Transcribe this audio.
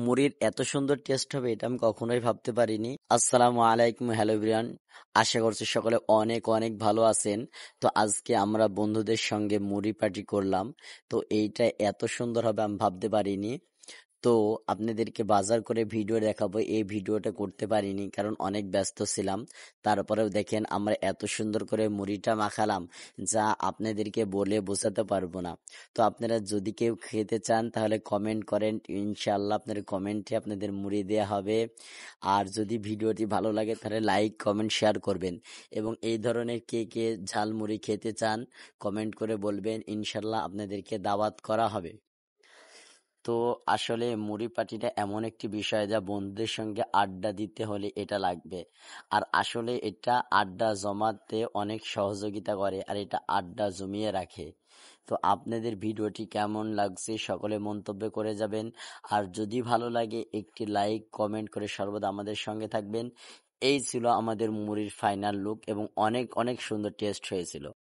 মুড়ির এত সুন্দর টেস্ট হবে এটা আমি কখনোই ভাবতে পারিনি। আসসালামু আলাইকুম, হ্যালো এভরিওয়ান। আশা করছি সকলে অনেক অনেক ভালো আছেন। তো আজকে আমরা বন্ধুদের সঙ্গে মুড়ি পার্টি করলাম। তো এইটা এত সুন্দর হবে আমি ভাবতে পারিনি। তো আপনাদেরকে বাজার করে ভিডিও দেখাবো, এই ভিডিওটা করতে পারিনি কারণ অনেক ব্যস্ত ছিলাম। তারপরেও দেখেন আমরা এত সুন্দর করে মুড়িটা মাখালাম, যা আপনাদেরকে বলে বোঝাতে পারবো না। তো আপনারা যদি কেউ খেতে চান তাহলে কমেন্ট করেন, ইনশাল্লাহ আপনার কমেন্টে আপনাদের মুড়ি দেয়া হবে। আর যদি ভিডিওটি ভালো লাগে তাহলে লাইক কমেন্ট শেয়ার করবেন, এবং এই ধরনের কে কে ঝাল মুড়ি খেতে চান কমেন্ট করে বলবেন, ইনশাল্লাহ আপনাদেরকে দাওয়াত করা হবে। তো আসলে মুড়ি পার্টিটা এমন একটি বিষয় যা বন্ধুদের সঙ্গে আড্ডা দিতে হলে এটা লাগবে। আর আসলে এটা আড্ডা জমাতে অনেক সহযোগিতা করে, আর এটা আড্ডা জমিয়ে রাখে। তো আপনাদের ভিডিওটি কেমন লাগছে সকলে মন্তব্য করে যাবেন। আর যদি ভালো লাগে একটি লাইক কমেন্ট করে সর্বদা আমাদের সঙ্গে থাকবেন। এই ছিল আমাদের মুড়ির ফাইনাল লুক, এবং অনেক অনেক সুন্দর টেস্ট হয়েছিল।